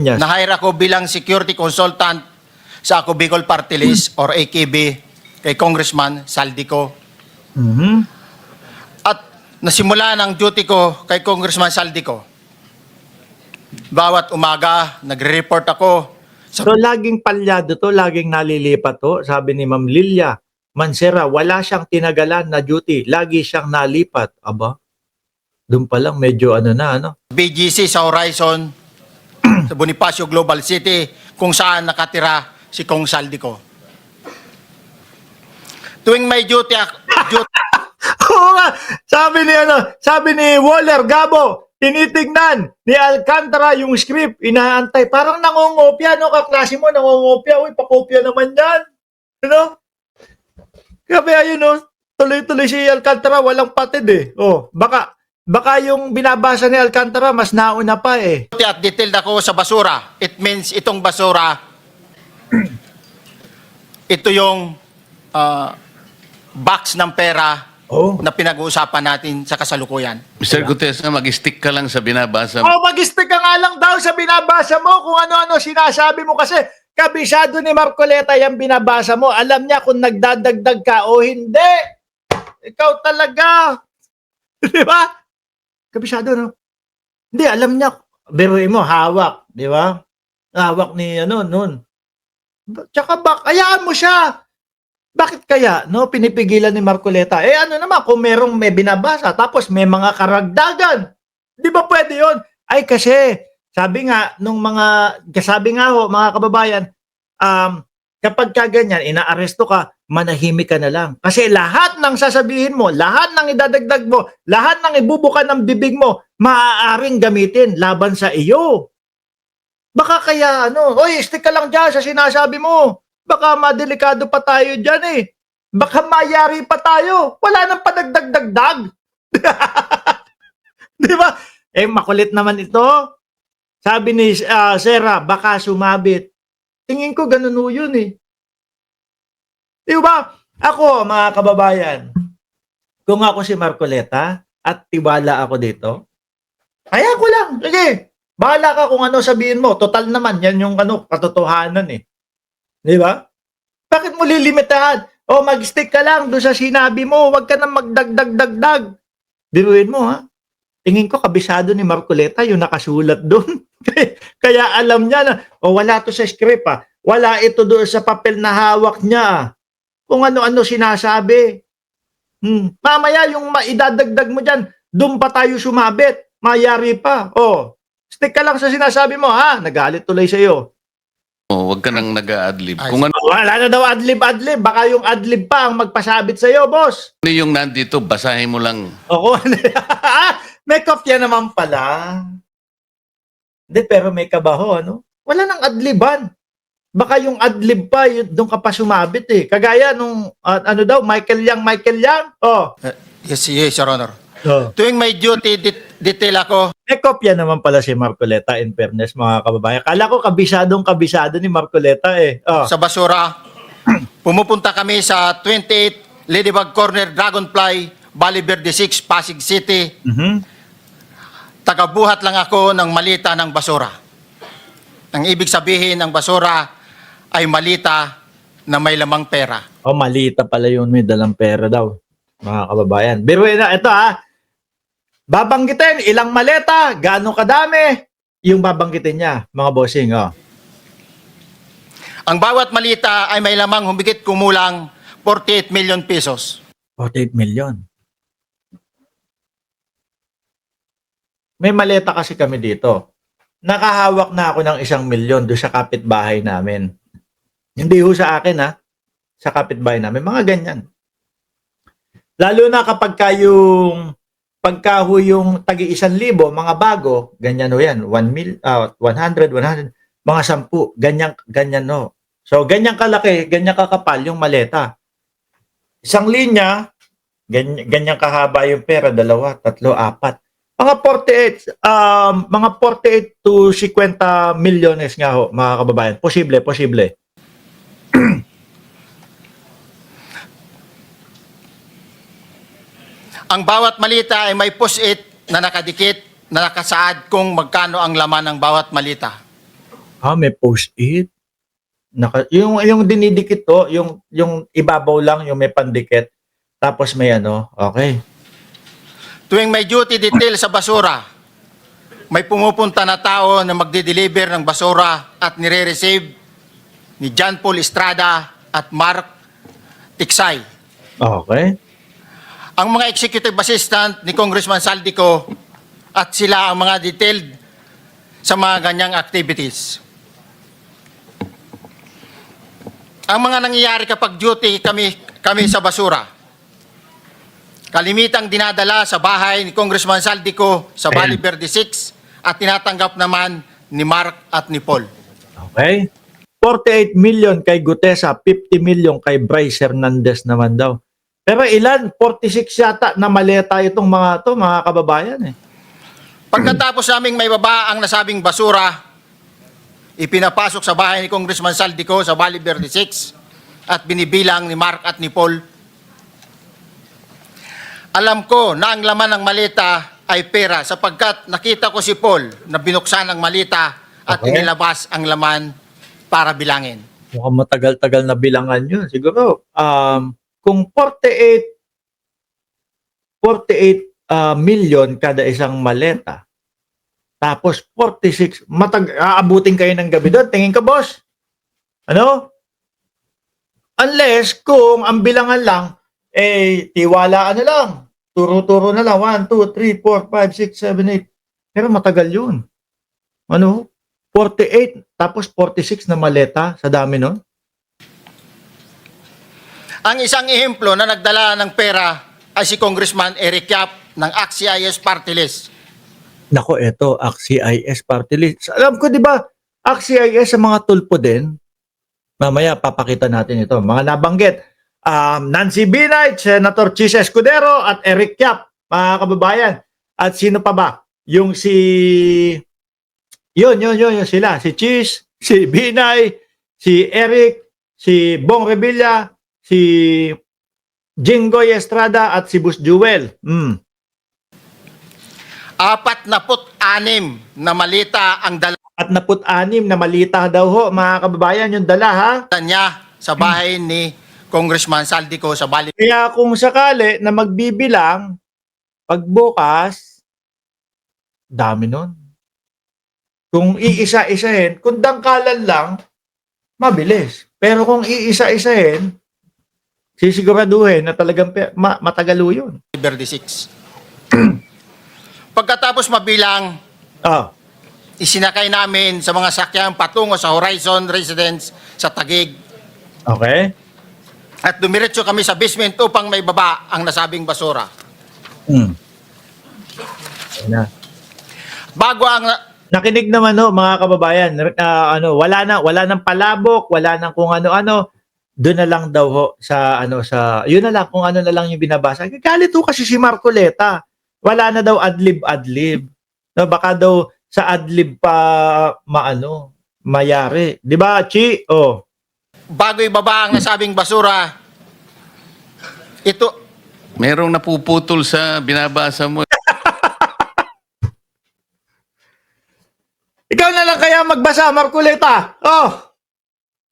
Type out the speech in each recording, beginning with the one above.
Yes. Na-hire ako bilang security consultant sa Ako Bicol Party List or AKB kay Congressman Saldico. Mhm. At nasimula ng duty ko kay Congressman Saldico. Bawat umaga, nagre-report ako sa So laging palyado to, laging nalilipat to. Sabi ni Ma'am Lilia Mansera, wala siyang tinagalan na duty. Lagi siyang nalipat. Aba, doon pa lang medyo ano na, ano? BGC sa Horizon, sa Bonifacio Global City, kung saan nakatira si Kong Saldico. Tuwing may duty, Oo nga, sabi ni Waller Gabo, tinitignan ni Alcantara yung script, inaantay. Parang nangungopia, no? Kaklase mo, nangungopia. Uy, pakopya naman yan. Ano? Kaya ayun, no? Tuloy-tuloy si Alcantara, walang patid eh. Oh, baka yung binabasa ni Alcantara, mas nauna pa eh. at detailed ako sa basura. It means itong basura, ito yung box ng pera Oh. na pinag-uusapan natin sa kasalukuyan. Mr. Gutierrez, mag-stick ka lang sa binabasa mo. Oh, mag-stick ka nga lang daw sa binabasa mo kung ano-ano sinasabi mo kasi kabisado ni Marcoleta yung binabasa mo. Alam niya kung nagdadagdag ka o hindi. Ikaw talaga. Di ba? Kabisado, no? Hindi, alam niya. Biruin mo, hawak. Di ba? Hawak ni ano, nun. Tsaka hayaan mo siya. Bakit kaya, no, pinipigilan ni Marcoleta? Eh ano naman, kung may binabasa, tapos may mga karagdagan. Di ba pwede yon? Ay kasi, sabi nga ho, mga kababayan, kapag kaganyan, inaaresto ka, manahimik ka na lang. Kasi lahat ng sasabihin mo, lahat ng idadagdag mo, lahat ng ibubuka ng bibig mo, maaaring gamitin laban sa iyo. Baka kaya, oy, stick ka lang dyan sa sinasabi mo. Baka madelikado pa tayo dyan eh. Baka mayari pa tayo. Wala nang padagdag-dagdag. Di ba? Eh, makulit naman ito. Sabi ni Sarah, baka sumabit. Tingin ko ganun ho yun eh. Di ba? Ako, mga kababayan, kung ako si Marcoleta at tiwala ako dito, kaya ko lang. Sige, bahala ka kung ano sabihin mo. Total naman, yan yung katotohanan eh. Di ba? Bakit mo lilimitahan? O mag-stick ka lang doon sa sinabi mo. Huwag ka nang magdagdag-dagdag. Biruin mo ha. Tingin ko kabisado ni Marcoleta yung nakasulat doon. Kaya alam niya na, wala to sa script ha. Wala ito doon sa papel na hawak niya. Kung ano-ano sinasabi. Mamaya yung maidadagdag mo dyan, doon pa tayo sumabit. Mayari pa. Stick ka lang sa sinasabi mo ha. Nagalit tuloy sa iyo. Huwag ka nang nag-a-adlib. Ay, Kung ano Wala na daw adlib-adlib. Baka yung adlib pa ang magpasabit sa iyo, boss. yung nandito, basahin mo lang. Oo. May kopya naman pala. Hindi, pero may kabaho, ano? Wala nang adliban. Baka yung adlib pa, doon ka pa sumabit eh. Kagaya nung, Michael Yang. Oh. Yes, Your Honor. Oh. Tuwing may duty, detail ako. May kopya naman pala si Marcoleta, in fairness, mga kababayan. Kala ko kabisado ni Marcoleta eh. Oh. Sa basura, pumupunta kami sa 28 Ladybug Corner, Dragonfly, Valle Verde 6, Pasig City. Tagabuhat lang ako ng malita ng basura. Ang ibig sabihin ng basura ay malita na may lamang pera. Oh, malita pala yun. May dalang pera daw, mga kababayan. Biruin na, ito ha. Babanggitin, ilang maleta, gaano kadami, yung babanggitin niya, mga bossing. Oh. Ang bawat malita ay may lamang humigit kumulang 48 million pesos. 48 million. May maleta kasi kami dito. Nakahawak na ako ng 1 milyon doon sa kapitbahay namin. Hindi ho sa akin ha. Sa kapitbahay namin. Mga ganyan. Lalo na kapag pagka yung tagi 1,000, mga bago, ganyan ho yan. 100, mga 10. Ganyan no. So, ganyan kalaki, ganyan kakapal yung maleta. Isang linya, ganyan kahaba yung pera, 2, 3, 4. Mga 48 to 50 milyones nga ho, mga kababayan. Posible. Ang bawat malita ay may post-it na nakadikit na nakasaad kung magkano ang laman ng bawat malita. May post-it. Yung dinidikit to, yung ibabaw lang, yung may pandikit. Tapos may ano, okay. Tuwing may duty detail sa basura, may pumupunta na tao na magde-deliver ng basura at nire-receive ni John Paul Estrada at Mark Tiksay. Okay. Ang mga executive assistant ni Congressman Saldico at sila ang mga detailed sa mga ganyang activities. Ang mga nangyayari kapag duty kami sa basura, kalimitang dinadala sa bahay ni Congressman Saldico sa Valle Verde 6 at tinatanggap naman ni Mark at ni Paul. Okay. 48 million kay Gutesa, 50 million kay Bryce Hernandez naman daw. Pero ilan? 46 yata na maleta itong mga kababayan eh. Pagkatapos naming may baba ang nasabing basura, ipinapasok sa bahay ni Congressman Saldico sa Valle Verde 6 at binibilang ni Mark at ni Paul. Alam ko na ang laman ng maleta ay pera sapagkat nakita ko si Paul na binuksan ang maleta at Okay. inilabas ang laman para bilangin. Mukhang matagal-tagal na bilangan yun. Siguro, kung 48 million kada isang maleta, tapos 46, aabutin kayo ng gabi doon. Tingin ka, boss? Ano? Unless kung ang bilangan lang, tiwalaan na lang. Turo-turo na lang. 1, 2, 3, 4, 5, 6, 7, 8. Pero matagal yun. Ano? 48, tapos 46 na maleta sa dami nun. Ang isang ehemplo na nagdala ng pera ay si Congressman Eric Yap ng AXIS Party List. Nako, eto, AXIS Party List. Alam ko, di ba, AXIS sa mga tulpo din. Mamaya, papakita natin ito. Mga nabanggit. Nancy Binay, Senator Chis Escudero, at Eric Yap, mga kababayan. At sino pa ba? Yung yun sila. Si Chis, si Binay, si Eric, si Bong Revilla, si Jinggoy Estrada, at si Bus Jewel. 46 na malita ang dala At 46 na malita daw ho, mga kababayan, yung dala ha. niya sa bahay ni Congressman Saldico sa Valle. Kaya kung sakali na magbibilang, pagbukas, dami nun. Kung iisa-isahin, kung dangkalan lang, mabilis. Pero kung iisa-isahin, sisiguraduhin na talagang matagalo yun. Verde 6. Pagkatapos mabilang, isinakay namin sa mga sakyan patungo sa Horizon Residence sa Taguig Okay. at dumiretso kami sa basement upang may baba ang nasabing basura. Ayun na. Bago ang Nakinig naman no, mga kababayan, wala nang palabok, wala nang kung ano-ano. Doon na lang daw ho sa yun na lang kung ano na lang yung binabasa. Galit ho kasi si Marcoleta. Wala na daw adlib. No, baka daw sa adlib pa mayari. 'Di ba, Chi? Oh. bago ibaba ang nasabing basura, ito Merong napuputol sa binabasa mo. Ikaw na lang kaya magbasa, Marcoleta. Oh.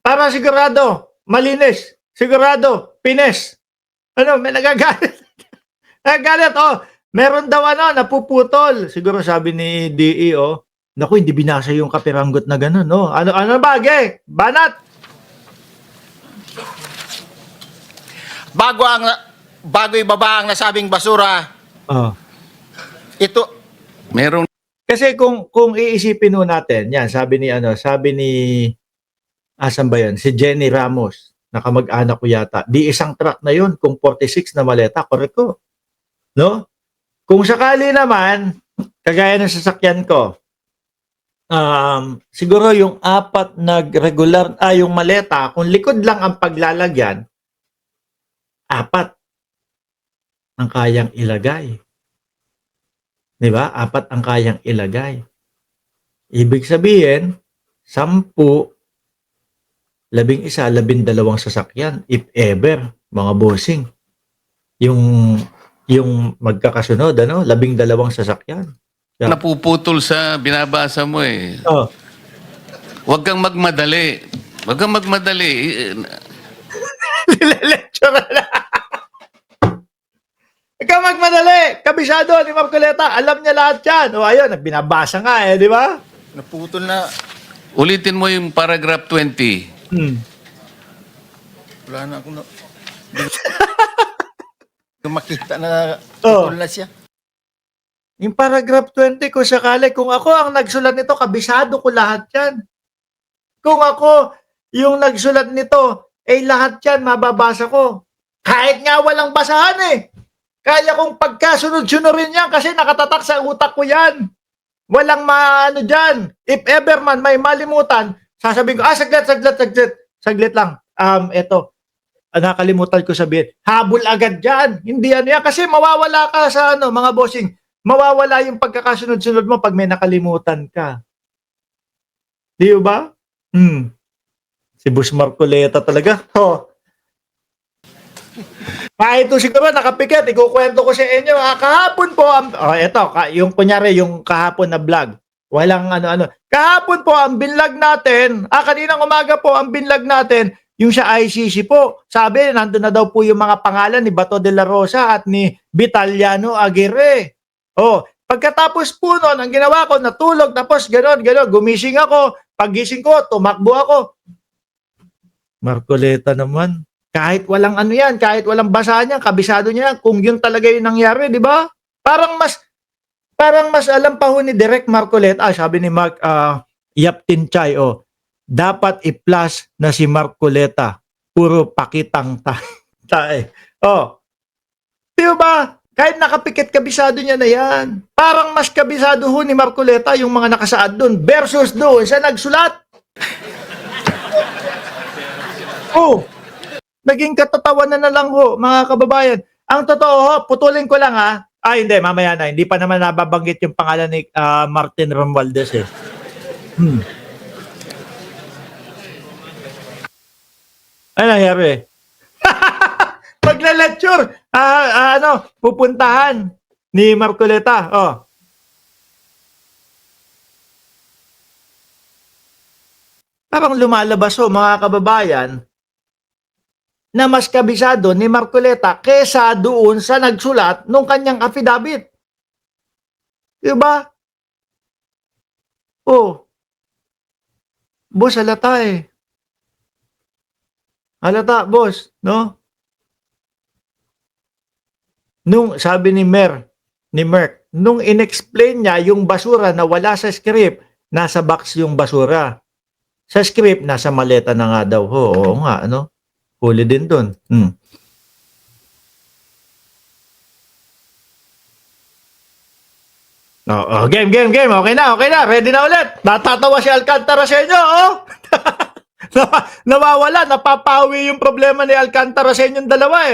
Para sigurado, malinis. Sigurado, pines. May nagagalit. Nagagalit, oh. Meron daw napuputol. Siguro sabi ni DE, oh. Naku, hindi binasa yung kapiranggot na gano'n, no? Ano bagay? Banat! bago ibaba ang nasabing basura, Oh. ito Merong Kasi kung iisipin ho natin, yan, sabi ni asan ba yun? Si Jenny Ramos, nakamag-anak ko yata. Di isang truck na yun, kung 46 na maleta, correct ko. No? Kung sakali naman, kagaya ng sasakyan ko, siguro yung 4 na regular, yung maleta, kung likod lang ang paglalagyan, 4 ang kayang ilagay. Di ba? 4 ang kayang ilagay. Ibig sabihin, 10, 11, 12 sasakyan, if ever, mga bossing. Yung magkakasunod, 12 sasakyan. Yeah. napuputol sa binabasa mo eh. Oh. Huwag kang magmadali. Huwag kang magmadali. Nilelecture na. Ikaw magmadali. Kabisado ni Marcoleta. Alam niya lahat yan. O ayun, binabasa nga di ba? Naputol na. Ulitin mo yung paragraph 20. Wala na akong Kung makita na putol na siya. Yung paragraph 20, kung sakali, kung ako ang nagsulat nito, kabisado ko lahat yan. Kung ako yung nagsulat nito, lahat yan mababasa ko. Kahit nga walang basahan Kaya kong pagkasunod-sunurin yan kasi nakatatak sa utak ko yan. Walang maano dyan. If ever man may malimutan, sasabihin ko, saglit lang. Eto, nakalimutan ko sabihin. Habol agad dyan. Hindi yan. Kasi mawawala ka sa mga bossing. Mawawala yung pagkakasunod-sunod mo pag may nakalimutan ka. Di ba? Si Boss Marcoleta talaga. Ito siguro nakapikit. Ikukwento ko sa inyo. Kahapon po, yung kunyari, yung kahapon na vlog. Walang ano-ano. Kahapon po, ang binlog natin, kaninang umaga po, ang binlog natin, yung sa ICC po. Sabi, nandun na daw po yung mga pangalan ni Bato de la Rosa at ni Vitaliano Aguirre. Pagkatapos po noon, ang ginawa ko, natulog, tapos gano'n, gumising ako. Paggising ko, tumakbo ako. Marcoleta naman. Kahit walang yan, kahit walang basahan yan, kabisado niya yan, kung yun talaga yung nangyari, di ba? Parang mas alam pa ho ni Direk Marcoleta, sabi ni Mark Yaptin Chay, dapat i-plus na si Marcoleta, puro pakitang tae. Di ba? Kahit nakapikit, kabisado niya na yan. Parang mas kabisado ho ni Marcoleta yung mga nakasaad doon versus doon sa nagsulat. Naging katatawanan na lang ho, mga kababayan. Ang totoo ho, putulin ko lang hindi, mamaya na. Hindi pa naman nababanggit yung pangalan ni Martin Romualdez Ano nangyari? Pagla-lecture, pupuntahan ni Marcoleta. Parang lumalabas mga kababayan, na mas kabisado ni Marcoleta kesa doon sa nagsulat nung kanyang affidavit. Diba? Boss, halata Halata, boss, no? Nung sabi ni Merck, nung inexplain niya yung basura na wala sa script, nasa box yung basura. Sa script, nasa maleta na nga daw. Oo nga, huli din dun. Game. Okay na. Ready na ulit. Natatawa si Alcantara sa inyo, Nawawala, napapawi yung problema ni Alcantara sa inyong dalawa,